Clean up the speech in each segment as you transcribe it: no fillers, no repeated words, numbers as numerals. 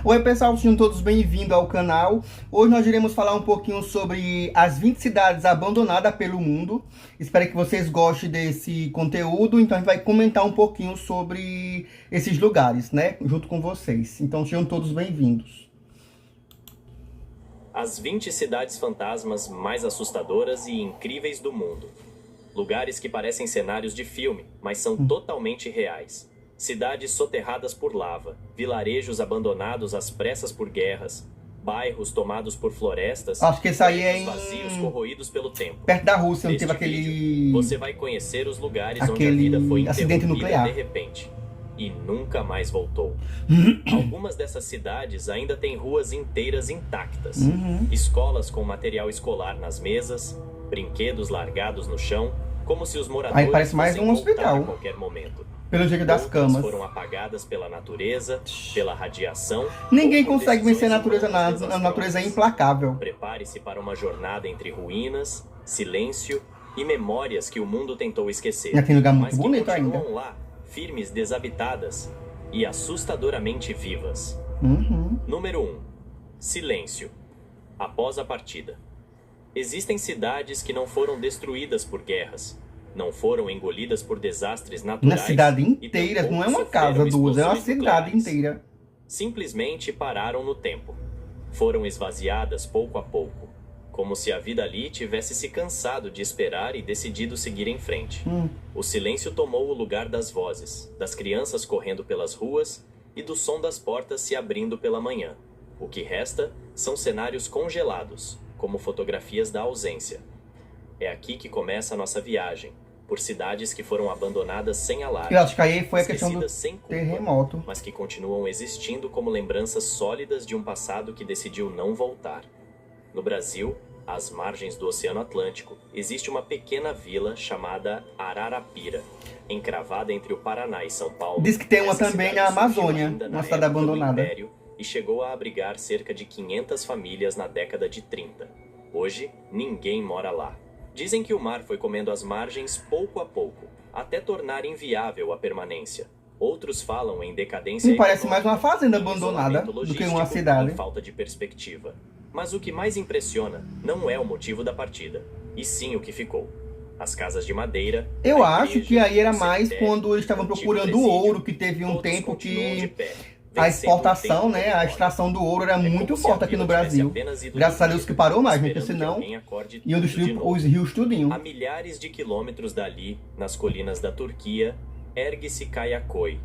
Oi pessoal, sejam todos bem-vindos ao canal. Hoje nós iremos falar um pouquinho sobre as 20 cidades abandonadas pelo mundo. Espero que vocês gostem desse conteúdo, então a gente vai comentar um pouquinho sobre esses lugares, né? Junto com vocês. Então sejam todos bem-vindos. As 20 cidades fantasmas mais assustadoras e incríveis do mundo. Lugares que parecem cenários de filme, mas são totalmente reais. Cidades soterradas por lava, vilarejos abandonados às pressas por guerras, bairros tomados por florestas, Acho que isso aí é vazios corroídos pelo tempo. perto da Rússia, não Neste teve aquele... vídeo, você vai conhecer os lugares onde a vida foi acidente interrompida nuclear. de repente e nunca mais voltou. Algumas dessas cidades ainda têm ruas inteiras intactas, escolas com material escolar nas mesas, brinquedos largados no chão, como se os moradores Aí parece mais um hospital. a qualquer momento. Pelo jeito das Outras camas. foram apagadas pela natureza, pela radiação. Ninguém ou por consegue vencer a decisões natureza, humanas a natureza é desastrosas. implacável. Prepare-se para uma jornada entre ruínas, silêncio e memórias que o mundo tentou esquecer. E tem lugar muito mas que bonito continuam ainda. lá, firmes, desabitadas e assustadoramente vivas. Número 1. Silêncio. Após a partida. Existem cidades que não foram destruídas por guerras, não foram engolidas por desastres Na naturais. cidade e inteira, tampouco não é uma sofreram casa, duas, é uma explosões cidade nucleares. inteira. Simplesmente pararam no tempo. Foram esvaziadas pouco a pouco, como se a vida ali tivesse se cansado de esperar e decidido seguir em frente. O silêncio tomou o lugar das vozes, das crianças correndo pelas ruas e do som das portas se abrindo pela manhã. O que resta são cenários congelados, como fotografias da ausência. É aqui que começa a nossa viagem, por cidades que foram abandonadas sem alarde, Eu acho que aí foi a questão do esquecidas sem culpa, terremoto. mas que continuam existindo como lembranças sólidas de um passado que decidiu não voltar. No Brasil, às margens do Oceano Atlântico, existe uma pequena vila chamada Ararapira, encravada entre o Paraná e São Paulo. Diz que tem uma Essa também cidade na surgiu Amazônia, ainda na uma cidade época do abandonada. Império e chegou a abrigar cerca de 500 famílias na década de 30. Hoje, ninguém mora lá. Dizem que o mar foi comendo as margens pouco a pouco, até tornar inviável a permanência. Outros falam em decadência Me parece mais uma econômica fazenda e abandonada isolamento do que uma logístico cidade. e falta de perspectiva. Mas o que mais impressiona não é o motivo da partida, e sim o que ficou. As casas de madeira. Eu a acho igreja, que aí era o mais cemitério, quando eles estavam o antigo procurando presídio, ouro, que teve um todos tempo continuam de que pé, a vencendo o exportação, tempo né, a memória. extração do ouro era É muito como se forte a aqui no vila tivesse Brasil. apenas ido Graças a Deus dormir, que parou mais, porque esperando que senão alguém acorde iam tudo destruir de novo. os rios tudinho. A milhares de quilômetros dali, nas colinas da Turquia, ergue-se Kayakoi.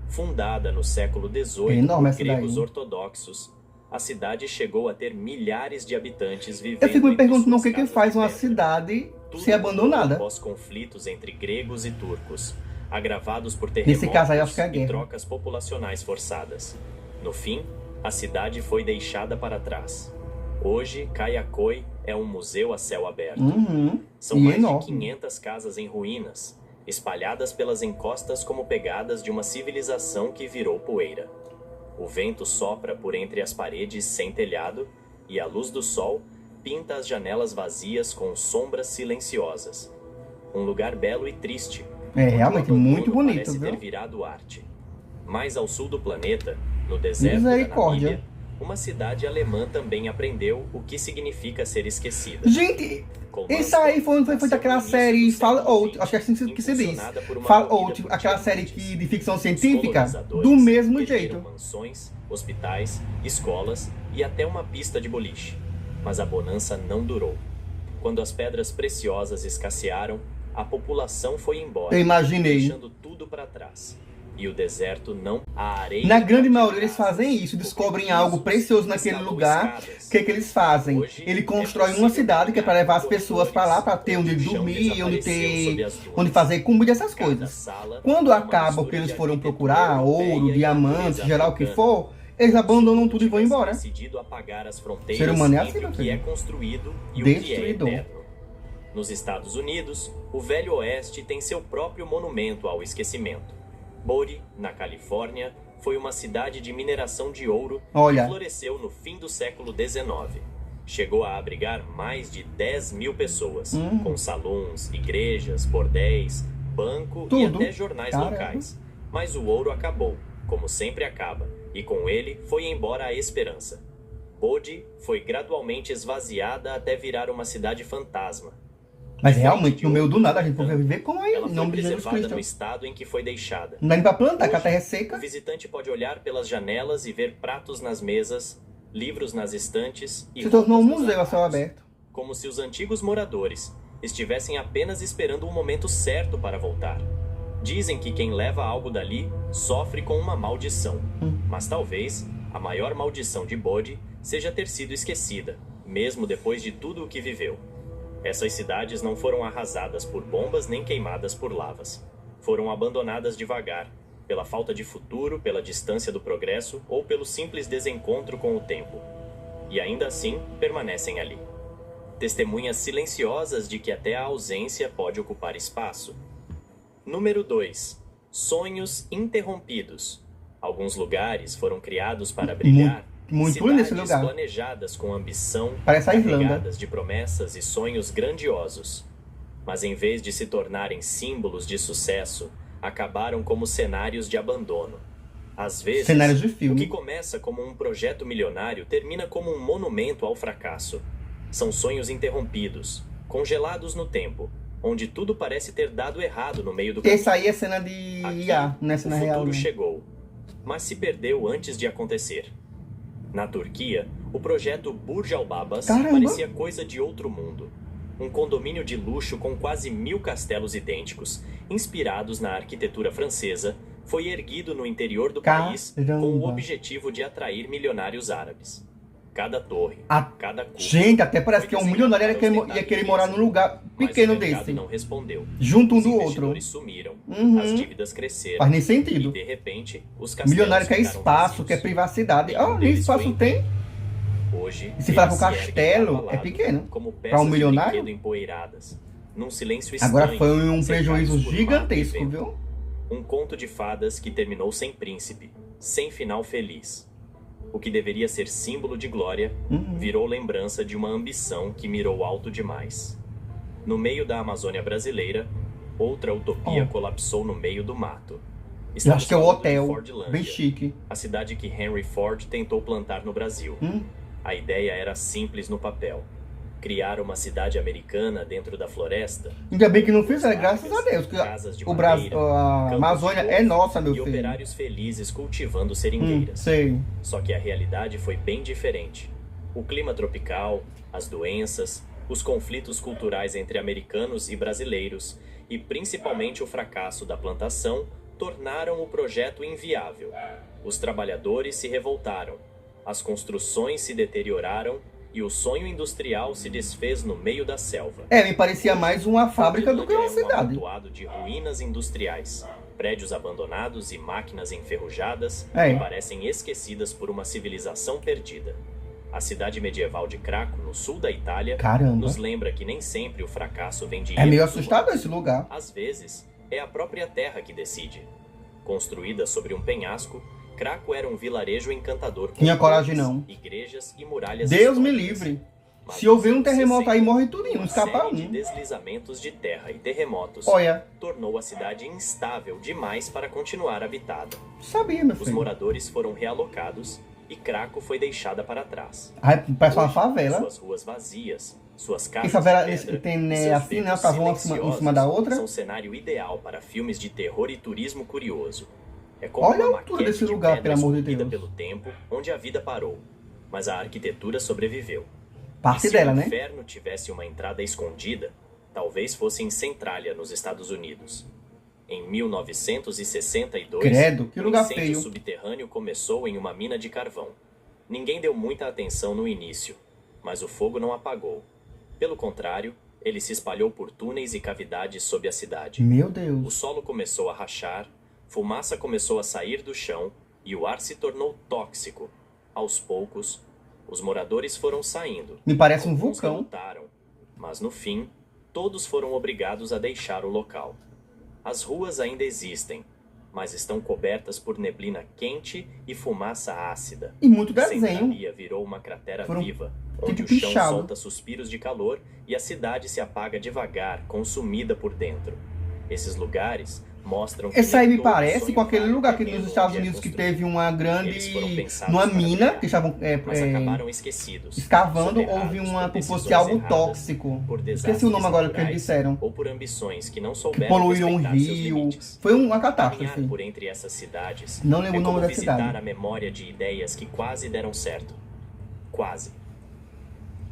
Fundada no século É XVIII enorme por essa daí. gregos ortodoxos, a cidade chegou a ter milhares de habitantes vivendo Eu fico me entre perguntando o suas que casas faz de uma pedra. cidade Tudo ser mudou abandonada. após conflitos entre gregos e turcos, agravados por Nesse terremotos caso aí, acho que é a e guerra. trocas populacionais forçadas. No fim, a cidade foi deixada para trás. Hoje, Kayakoi é um museu a céu aberto. São E mais enorme. de 500 casas em ruínas, espalhadas pelas encostas como pegadas de uma civilização que virou poeira. O vento sopra por entre as paredes sem telhado e a luz do sol pinta as janelas vazias com sombras silenciosas. Um lugar belo e triste. É onde o realmente abandono muito bonito, parece ter viu? virado arte. Mais ao sul do planeta, no deserto da Misericórdia. Namíbia, uma cidade alemã também aprendeu o que significa ser esquecida. Gente, Colmansburg isso aí foi nasceu daquela no início série do século Fallout, XX, acho que é assim que se diz. impulsionada por uma Fallout, corrida por aquela série diamantes. de ficção Os científica, colonizadores do mesmo ergueram jeito. mansões, hospitais, escolas e até uma pista de boliche. Mas a bonança não durou. Quando as pedras preciosas escassearam, a população foi embora, Eu imaginei. deixando tudo para trás. E o deserto não... A areia Na grande invadiu maioria eles casas, fazem isso, descobrem cobriu algo pisos, precioso naquele instalou lugar. escadas. O que que eles fazem? Hoje, Ele é constrói uma possível cidade que é para levar as caminhar pessoas por para lá, flores, para ter onde onde o chão dormir, onde desapareceu sob as dunas. onde fazer comida, essas Cada coisas. sala Quando é uma acaba o mistura que eles de foram arquitetura procurar, europeia ouro, e diamantes, natureza geral o que africana. for, eles abandonam tudo e vão Tivesse embora. decidido apagar as fronteiras Ser humano é assim, entre meu o que filho. é construído e o que é Destruidor. eterno. Nos Estados Unidos, o Velho Oeste tem seu próprio monumento ao esquecimento. Bori, na Califórnia, foi uma cidade de mineração de ouro Olha. que floresceu no fim do século XIX. Chegou a abrigar mais de 10 mil pessoas, com salões, igrejas, bordéis, banco e Tudo. até jornais Caramba. locais. Mas o ouro acabou, como sempre acaba, e com ele foi embora a esperança. Bodhi foi gradualmente esvaziada até virar uma cidade fantasma. Mas realmente, no meio do nada, a gente pode viver com ele, Ela em foi nome de Jesus preservada Cristo. no estado em que foi deixada. Não dá nem pra plantar, que a terra é O seca. visitante pode olhar pelas janelas e ver pratos nas mesas, livros nas estantes e Se tornou um roupas nos museu a céu armários, aberto. como se os antigos moradores estivessem apenas esperando um momento certo para voltar. Dizem que quem leva algo dali sofre com uma maldição, mas talvez a maior maldição de Bodhi seja ter sido esquecida, mesmo depois de tudo o que viveu. Essas cidades não foram arrasadas por bombas nem queimadas por lavas. Foram abandonadas devagar, pela falta de futuro, pela distância do progresso ou pelo simples desencontro com o tempo. E ainda assim, permanecem ali. Testemunhas silenciosas de que até a ausência pode ocupar espaço. Número 2. Sonhos interrompidos. Alguns lugares foram criados para brilhar. Muito lindo esse Cidades lugar. planejadas com ambição, Parece a Irlanda. carregadas de promessas e sonhos grandiosos. Mas em vez de se tornarem símbolos de sucesso, acabaram como cenários de abandono. Às vezes, Cenários de o que filme. começa como um projeto milionário termina como um monumento ao fracasso. São sonhos interrompidos, congelados no tempo, onde tudo parece ter dado errado no meio do caminho. Essa aí é cena de Aqui, IA, não é cena o real. futuro Não. chegou, mas se perdeu antes de acontecer. Na Turquia, o projeto Burj Al Babas Caramba! parecia coisa de outro mundo. Um condomínio de luxo com quase 1000 castelos idênticos, inspirados na arquitetura francesa, foi erguido no interior do país com o Caramba! objetivo de atrair milionários árabes. Cada torre, A- cada cúpula Gente, até parece foi que é um desenhada milionário para ia ostentar querer morar num riqueza. lugar Mas pequeno o mercado desse. não respondeu. Junto um Os do outro. investidores sumiram, Uhum. as dívidas cresceram. Faz nem E sentido. de repente, os castelos Milionário quer ficaram espaço, vazios. quer privacidade. Nenhum Ah, nem deles espaço foi tem. Hoje, E se falar que o eles se erguem castelo é abalados, pequeno. como Pra peças um milionário? de brinquedo empoeiradas, num silêncio Agora estranho, foi um cercados prejuízo por mato e gigantesco, vento. viu? Um conto de fadas que terminou sem príncipe, sem final feliz. O que deveria ser símbolo de glória, virou lembrança de uma ambição que mirou alto demais. No meio da Amazônia brasileira, outra utopia colapsou no meio do mato. Eu acho que é o falando de hotel. Fordlândia, Bem chique. a cidade que Henry Ford tentou plantar no Brasil. A ideia era simples no papel. Criar uma cidade americana dentro da floresta. Ainda bem que não fizeram, graças a Deus. Que Casas de o Brasil, madeira, a campos Amazônia de é golfe nossa, meu e filho. operários felizes cultivando seringueiras. Sei. Só que a realidade foi bem diferente. O clima tropical, as doenças, os conflitos culturais entre americanos e brasileiros e principalmente o fracasso da plantação tornaram o projeto inviável. Os trabalhadores se revoltaram, as construções se deterioraram e o sonho industrial se desfez no meio da selva. É, me parecia mais uma fábrica do que uma Fordlândia é um cidade. amontoado de ruínas industriais, prédios abandonados e máquinas enferrujadas É. que parecem esquecidas por uma civilização perdida. A cidade medieval de Craco, no sul da Itália, Caramba. nos lembra que nem sempre o fracasso vem de É meio erros assustador humanos. esse lugar. Às vezes, é a própria terra que decide. Construída sobre um penhasco, Craco era um vilarejo encantador com Tinha coragem, torres, não. igrejas e muralhas Deus me históricas. livre. Mas Se houver um nos anos terremoto aí, 60, morre tudo, não uma escapa série de um. deslizamentos de terra e terremotos Olha, tornou a cidade instável demais para continuar habitada. sabia, meu Os filho. moradores foram realocados e Craco foi deixada para trás. Aí parece uma Hoje, favela. Suas ruas vazias, suas E casas favela de pedra, tem e né, seus assim, né? becos Estavam uma em cima da silenciosos outra. são cenário ideal para filmes de terror e turismo curioso. É como Olha uma a altura maquete desse de lugar, pedra pelo amor de esculpida Deus. pelo tempo, onde a vida parou, mas a arquitetura sobreviveu. Parte E dela, se o né? inferno tivesse uma entrada escondida, talvez fosse em Centralia, nos Estados Unidos. Em 1962, Credo, que lugar o incêndio feio. subterrâneo começou em uma mina de carvão. Ninguém deu muita atenção no início, mas o fogo não apagou. Pelo contrário, ele se espalhou por túneis e cavidades sob a cidade. Meu O Deus. solo começou a rachar, fumaça começou a sair do chão e o ar se tornou tóxico. Aos poucos, os moradores foram saindo. Me parece um Alguns vulcão. relutaram, mas no fim, todos foram obrigados a deixar o local. As ruas ainda existem, mas estão cobertas por neblina quente e fumaça ácida. E muito desenho. Centralia virou uma cratera Foram viva, tipo onde o chão pichado. solta suspiros de calor e a cidade se apaga devagar, consumida por dentro. Esses lugares mostram que Essa aí nem me todo parece sonho com aquele vale lugar aqui dependendo nos Estados onde é Unidos que construído. teve uma Eles foram grande... pensados numa para mina, brilhar, que estavam mas acabaram esquecidos, escavando, soterrados houve uma, por como fosse decisões algo erradas, tóxico. por Esqueci o nome desastres agora que eles naturais disseram. ou por ambições que não Que souberam poluíram um respeitar seus rio. limites. Foi uma Caminhar catástrofe. por entre essas cidades Não lembro é o nome como da visitar cidade. a memória de ideias que quase deram certo. Quase.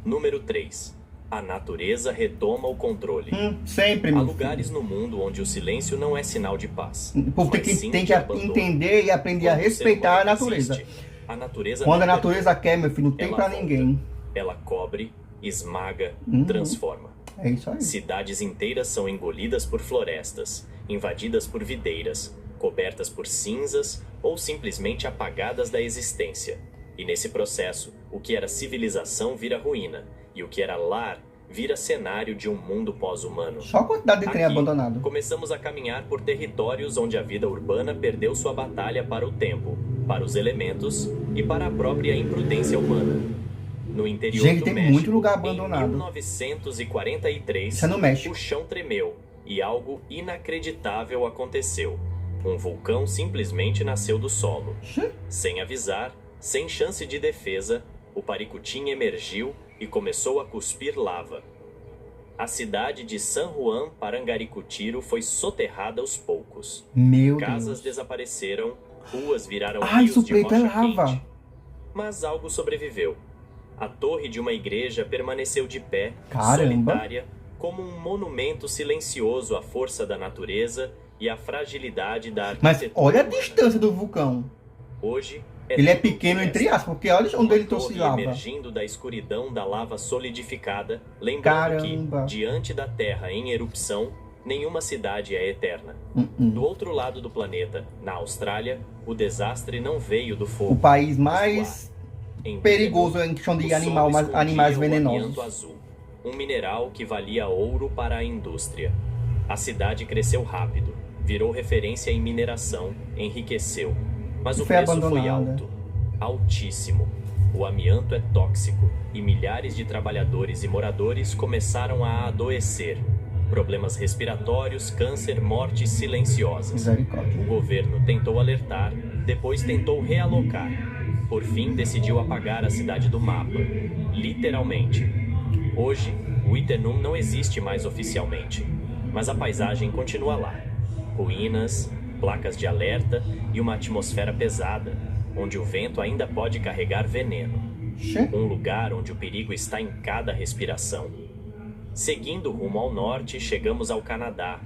Número 3. A natureza retoma o controle. Sempre, Há meu lugares filho. no mundo onde o silêncio não é sinal de paz, O povo mas sim tem de que abandono. entender e aprender a Quando o ser respeitar a humano natureza. resiste, a natureza Quando não a natureza quer, meu filho, não tem Ela pra volta. ninguém. Ela cobre, esmaga, transforma. É isso aí. Cidades inteiras são engolidas por florestas, invadidas por videiras, cobertas por cinzas ou simplesmente apagadas da existência. E nesse processo, o que era civilização vira ruína, e o que era lar vira cenário de um mundo pós-humano. Só a quantidade de trem Aqui, abandonado. começamos a caminhar por territórios onde a vida urbana perdeu sua batalha para o tempo, para os elementos e para a própria imprudência humana. No interior Gente, do tem México, muito lugar em abandonado. 1943, Isso é no México. o chão tremeu e algo inacreditável aconteceu. Um vulcão simplesmente nasceu do solo. Xê. Sem avisar, sem chance de defesa, o Paricutim emergiu e começou a cuspir lava. A cidade de San Juan Parangaricutiro foi soterrada aos poucos. Meu Casas Deus. desapareceram, ruas viraram Ai, rios isso de preto é rocha lava. quente. Mas algo sobreviveu. A torre de uma igreja permaneceu de pé, Caramba. solitária, como um monumento silencioso à força da natureza e à fragilidade da Mas arquitetura olha a humana. distância do vulcão. Hoje, Ele é tudo o que pequeno, entre resta. aspas, porque olha onde Uma ele trouxe torre lava. emergindo da escuridão da lava solidificada, lembrando Caramba. que, diante da Terra em erupção, nenhuma cidade é eterna. Do outro lado do planeta, na Austrália, o desastre não veio do fogo. O país mas do mais ar. Em perigoso Veneno, em questão de o sol animais escondia o venenosos. amianto azul, um mineral que valia ouro para a indústria. A cidade cresceu rápido, virou referência em mineração, enriqueceu. Mas o Foi preço foi abandonada. alto, altíssimo. O amianto é tóxico e milhares de trabalhadores e moradores começaram a adoecer. Problemas respiratórios, câncer, mortes silenciosas. Misericórdia. O governo tentou alertar, depois tentou realocar. Por fim, decidiu apagar a cidade do mapa. Literalmente. Hoje, o Itenum não existe mais oficialmente, mas a paisagem continua lá. Ruínas, placas de alerta e uma atmosfera pesada, onde o vento ainda pode carregar veneno. Xê. Um lugar onde o perigo está em cada respiração. Seguindo rumo ao norte, chegamos ao Canadá,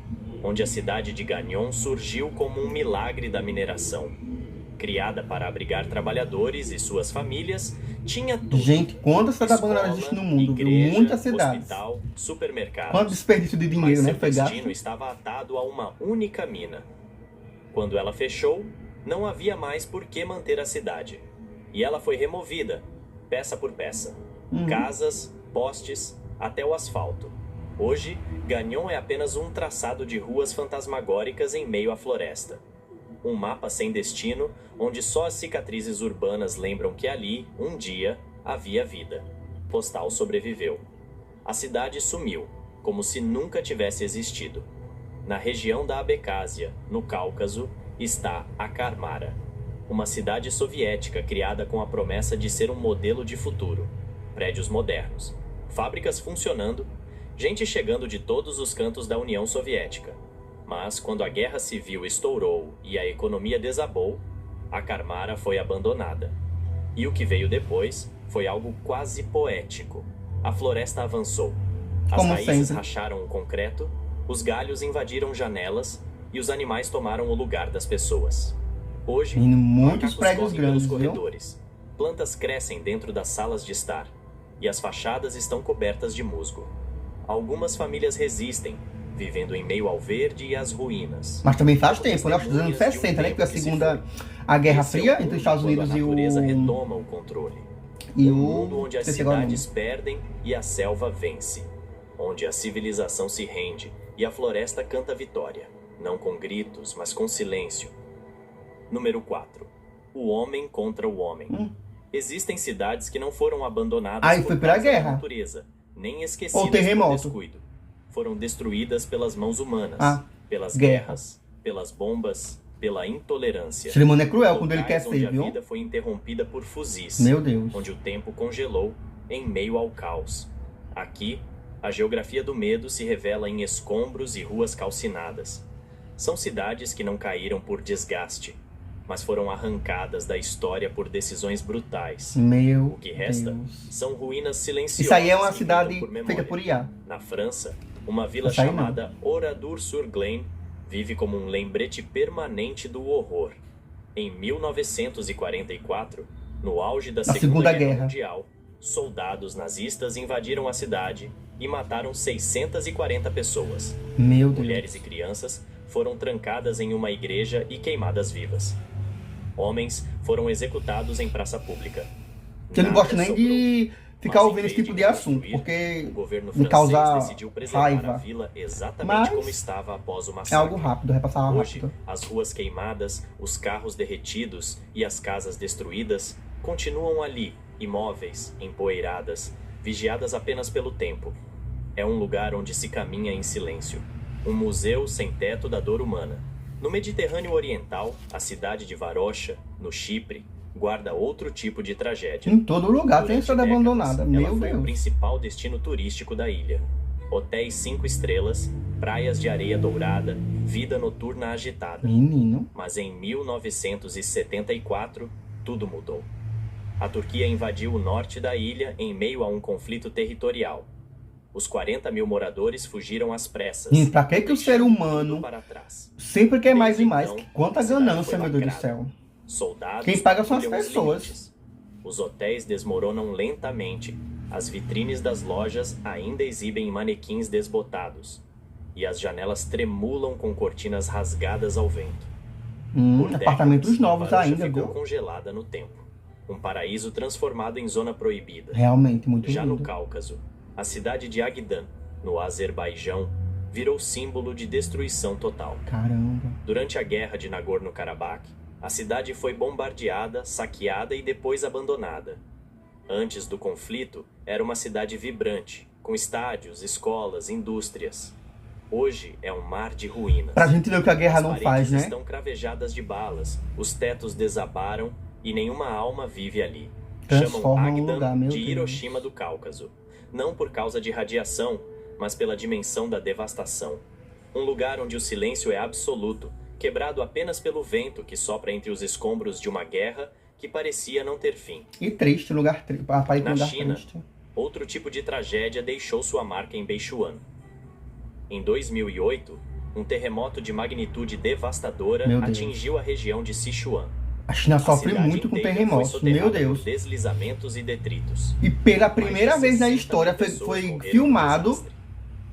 onde a cidade de Gagnon surgiu como um milagre da mineração. Criada para abrigar trabalhadores e suas famílias, tinha tudo. Gente, quantas cidades Escola, abandonadas existem no mundo, viu? igreja, Muitas cidades. hospital, supermercados. Quanto desperdício de Mas dinheiro, né? seu Foi gasto. destino estava atado a uma única mina. Quando ela fechou, não havia mais por que manter a cidade. E ela foi removida, peça por peça. Casas, postes, até o asfalto. Hoje, Gagnon é apenas um traçado de ruas fantasmagóricas em meio à floresta. Um mapa sem destino, onde só as cicatrizes urbanas lembram que ali, um dia, havia vida. Postal sobreviveu. A cidade sumiu, como se nunca tivesse existido. Na região da Abecásia, no Cáucaso, está a Karmara, uma cidade soviética criada com a promessa de ser um modelo de futuro. Prédios modernos, fábricas funcionando, gente chegando de todos os cantos da União Soviética. Mas quando a guerra civil estourou e a economia desabou, a Karmara foi abandonada. E o que veio depois foi algo quase poético. A floresta avançou. As Como raízes sempre. racharam o concreto, os galhos invadiram janelas e os animais tomaram o lugar das pessoas. Hoje, Tem muitos macacos prédios correm grandes, pelos viu? corredores. Plantas crescem dentro das salas de estar. E as fachadas estão cobertas de musgo. Algumas famílias resistem, vivendo em meio ao verde e às ruínas. Mas também faz Como tempo, né? Os anos testemunhas de um 60, né? tempo Porque a que se segunda... foi. A Guerra Esse é o Fria mundo entre os Estados quando Unidos a e o... natureza retoma o controle. E Um o... mundo onde as esqueci agora o nome. cidades perdem e a selva vence. Onde a civilização se rende e a floresta canta vitória. Não com gritos, mas com silêncio. Número 4. O homem contra o homem. Existem cidades que não foram abandonadas Aí por foi pela causa da guerra. natureza, nem esquecidas Ou terremoto. por descuido. Foram destruídas pelas mãos humanas, Ah, pelas guerra. guerras, pelas bombas, pela intolerância. O ser humano é cruel quando ele Locais quer onde ser, a viu? vida foi interrompida por fuzis. Meu Deus. Onde o tempo congelou em meio ao caos. Aqui, a geografia do medo se revela em escombros e ruas calcinadas. São cidades que não caíram por desgaste, mas foram arrancadas da história por decisões brutais. Meu O que resta Deus. são ruínas silenciosas. Isso aí é uma que cidade gritam por feita memória. por IA. Na França, uma vila Essa aí não. chamada Oradour-sur-Glane vive como um lembrete permanente do horror. Em 1944, no auge da Segunda Guerra Mundial, soldados nazistas invadiram a cidade e mataram 640 pessoas. Meu Deus. Mulheres e crianças foram trancadas em uma igreja e queimadas vivas. Homens foram executados em praça pública. Eu não Nada gosto nem sobrou. de ficar Mas, ouvindo em esse vez tipo de de assunto, reconstruir, porque o governo me francês causa decidiu preservar a raiva. vila exatamente Mas como estava após o É massacre. algo rápido, repassar Hoje, rápido. as ruas queimadas, os carros derretidos e as casas destruídas continuam ali, imóveis, empoeiradas, vigiadas apenas pelo tempo. É um lugar onde se caminha em silêncio. Um museu sem teto da dor humana. No Mediterrâneo Oriental, a cidade de Varocha, no Chipre, guarda outro tipo de tragédia. Em todo lugar tem Durante estrada décadas, abandonada. ela Meu foi o Deus. principal destino turístico da ilha. Hotéis 5 estrelas, praias de areia dourada, vida noturna agitada. Menino. Mas em 1974, tudo mudou. A Turquia invadiu o norte da ilha em meio a um conflito territorial. Os 40 mil moradores fugiram às pressas. E pra que o ser deixando humano tudo para trás. sempre quer mais e Desde mais? então, Quanta a cidade ganância, foi meu Deus do lacrada. céu. Soldados Quem paga são as patrulham os pessoas. limites. Os hotéis desmoronam lentamente. As vitrines das lojas ainda exibem manequins desbotados. E as janelas tremulam com cortinas rasgadas ao vento. Por décadas, Apartamentos novos Varocha ainda, ficou viu? congelada no tempo. Um paraíso transformado em zona proibida. Realmente, muito Já no lindo. Cáucaso, a cidade de Agdan, no Azerbaijão, virou símbolo de destruição total. Caramba. Durante a guerra de Nagorno-Karabakh, a cidade foi bombardeada, saqueada e depois abandonada. Antes do conflito, era uma cidade vibrante, com estádios, escolas, indústrias. Hoje é um mar de ruínas. Pra gente ver o que a guerra As não paredes faz, né? estão cravejadas de balas, os tetos desabaram e nenhuma alma vive ali. Transforma Chamam um Agdan lugar, meu de Deus. Hiroshima do Cáucaso. Não por causa de radiação, mas pela dimensão da devastação. Um lugar onde o silêncio é absoluto, quebrado apenas pelo vento que sopra entre os escombros de uma guerra que parecia não ter fim. E triste, lugar triste. País Na lugar China, triste. outro tipo de tragédia deixou sua marca em Beichuan. Em 2008, um terremoto de magnitude devastadora Meu Deus. atingiu a região de Sichuan. A China A sofre cidade muito com inteira foi terremotos, soterrada meu por Deus. deslizamentos e detritos. E pela Mais de primeira vez na 60 história mil foi pessoas morreram no filmado desastre.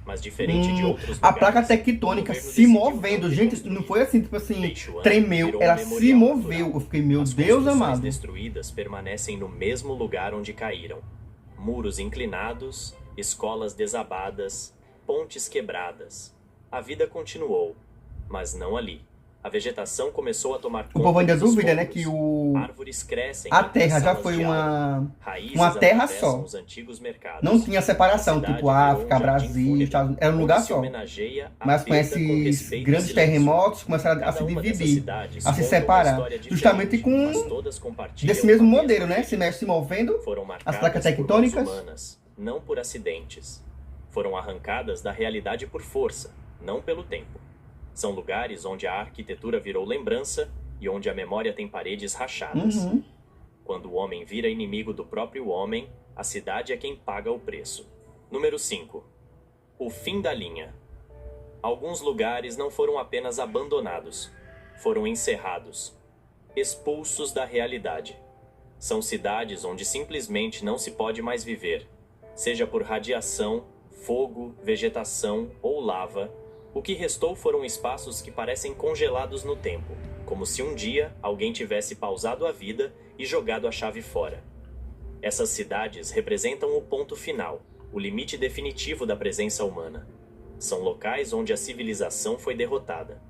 Mas diferente de outros a lugares, placa o tectônica governo se decidiu movendo. não Gente, reconstruir. não foi assim, tipo assim, Beichuan tremeu, virou ela um se memorial moveu. natural. Eu fiquei, meu As Deus construções amado. destruídas permanecem no mesmo lugar onde caíram. Muros inclinados, escolas desabadas, pontes quebradas. A vida continuou, mas não ali. A vegetação começou a tomar O conta povo ainda dos duvida, né, escombros. que o Árvores crescem a entre terra as já salas foi de aula. uma Raízes uma terra atravessam só. os antigos mercados. Não tinha separação, A cidade tipo virou África, um jardim Brasil, fúnebre, Estados Unidos, era um onde lugar se só. homenageia a Mas com perda com esses respeito e grandes silêncio. terremotos começaram a Cada se uma dessas dividir, cidades a se conta uma separar. história diferente, Justamente com mas todas compartilham desse mesmo uma mesma modelo, né? origem. Se mexe se movendo, Foram as marcadas placas por mãos tectônicas. humanas, não por acidentes. Foram arrancadas da realidade por força, não pelo tempo. São lugares onde a arquitetura virou lembrança e onde a memória tem paredes rachadas. Uhum. Quando o homem vira inimigo do próprio homem, a cidade é quem paga o preço. Número 5. O fim da linha. Alguns lugares não foram apenas abandonados, foram encerrados, expulsos da realidade. São cidades onde simplesmente não se pode mais viver, seja por radiação, fogo, vegetação ou lava. O que restou foram espaços que parecem congelados no tempo, como se um dia alguém tivesse pausado a vida e jogado a chave fora. Essas cidades representam o ponto final, o limite definitivo da presença humana. São locais onde a civilização foi derrotada,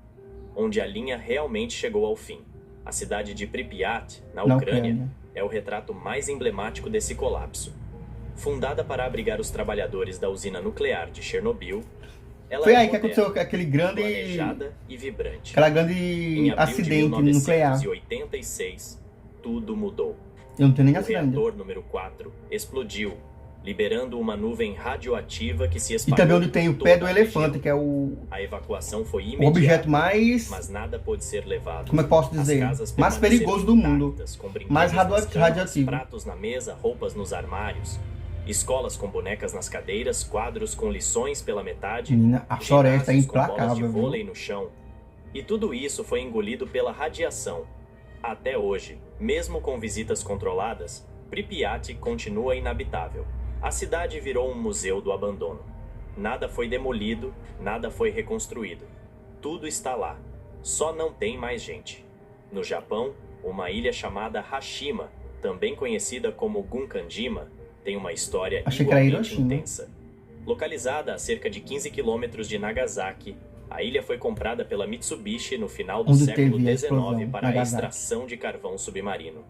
onde a linha realmente chegou ao fim. A cidade de Pripyat, na Ucrânia, é o retrato mais emblemático desse colapso. Fundada para abrigar os trabalhadores da usina nuclear de Chernobyl, Ela Foi era aí que moderna, aconteceu aquele grande, planejada e vibrante. aquela Em grande abril de acidente nuclear. 1986, tudo mudou. Eu não tenho nem O acidente ainda. reator número 4 explodiu, liberando uma nuvem radioativa que se E espalhou também onde tem o por pé toda do a elefante, região. que é o A evacuação foi objeto imediata, mais, mas nada pôde ser levado. como é que posso As dizer, casas mais permaneceram perigoso do mundo, intactas, com brinquedos mais nas camas, radioativo. pratos na mesa, roupas nos armários, escolas com bonecas nas cadeiras, quadros com lições pela metade, Menina, a floresta é ginásios com bolas de implacável, viu? vôlei no chão. E tudo isso foi engolido pela radiação. Até hoje, mesmo com visitas controladas, Pripyat continua inabitável. A cidade virou um museu do abandono. Nada foi demolido, nada foi reconstruído. Tudo está lá. Só não tem mais gente. No Japão, uma ilha chamada Hashima, também conhecida como Gunkanjima, tem uma história Achei que era igualmente Hiroshima. intensa. Localizada a cerca de 15 quilômetros de Nagasaki, a ilha foi comprada pela Mitsubishi no final do Onde século teve a XIX explosão, para a Nagasaki. extração de carvão submarino.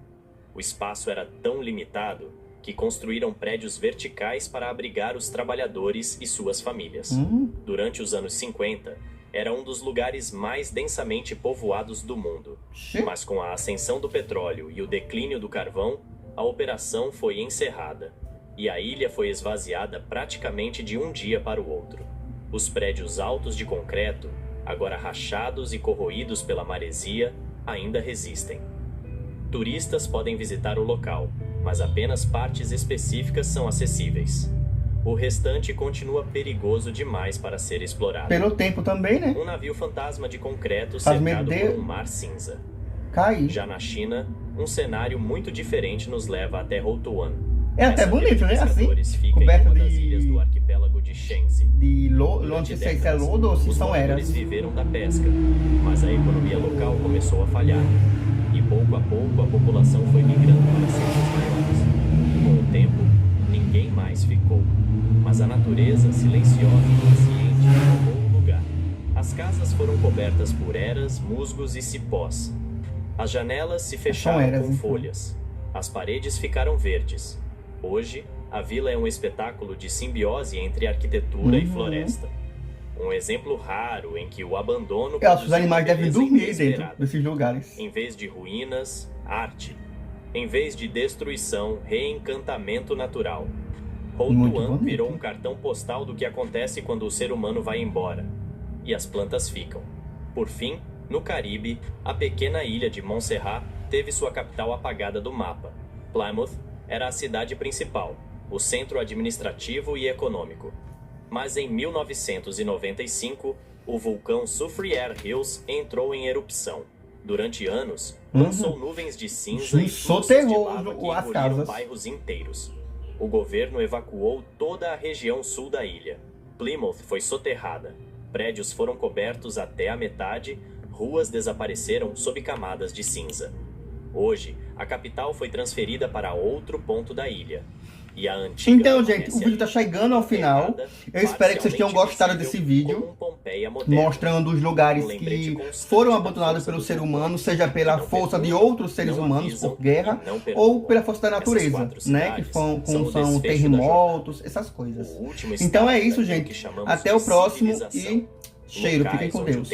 O espaço era tão limitado que construíram prédios verticais para abrigar os trabalhadores e suas famílias. Durante os anos 50, era um dos lugares mais densamente povoados do mundo. Mas com a ascensão do petróleo e o declínio do carvão, a operação foi encerrada e a ilha foi esvaziada praticamente de um dia para o outro. Os prédios altos de concreto, agora rachados e corroídos pela maresia, ainda resistem. Turistas podem visitar o local, mas apenas partes específicas são acessíveis. O restante continua perigoso demais para ser explorado. Pelo tempo também, né? Um navio fantasma de concreto Faz cercado medo de- por um mar cinza. Cair. Já na China, um cenário muito diferente nos leva até Houtuan. É até Essa bonito, ilha de né? Assim, pescadores fica em coberto uma das de- ilhas do arquipélago de Shenzi. Não Durante sei se é décadas, lodo ou se os são moradores eras. viveram da pesca, mas a economia local começou a falhar. E pouco a pouco a população foi migrando para centros maiores. Com o tempo, ninguém mais ficou. Mas a natureza, silenciosa e paciente, tomou o lugar. As casas foram cobertas por eras, musgos e cipós. As janelas se fecharam eras, com então. folhas. As paredes ficaram verdes. Hoje, a vila é um espetáculo de simbiose entre arquitetura e floresta. Um exemplo raro em que o abandono Os produziu animais uma devem beleza dormir dentro inesperada. desses lugares. Em vez de ruínas, arte. Em vez de destruição, reencantamento natural. Muito Houtuan bonito. virou um cartão postal do que acontece quando o ser humano vai embora. E as plantas ficam. Por fim, no Caribe, a pequena ilha de Montserrat teve sua capital apagada do mapa. Plymouth era a cidade principal, o centro administrativo e econômico. Mas em 1995, o vulcão Soufriere Hills entrou em erupção. Durante anos, lançou nuvens de cinza Sim, e fluxos soterrou de lava que as engoliram casas. bairros inteiros. O governo evacuou toda a região sul da ilha. Plymouth foi soterrada. Prédios foram cobertos até a metade, ruas desapareceram sob camadas de cinza. Hoje, a capital foi transferida para outro ponto da ilha. E a antiga Então, gente, o permanece vídeo tá ali, chegando ao final. Eu espero que vocês tenham gostado desse vídeo, mostrando os lugares que foram abandonados pelo ser humano, seja pela força de outros seres humanos por guerra ou pela força da natureza, né? Que são terremotos, essas coisas. Então é isso, gente. Até o próximo e cheiro. Fiquem com Deus.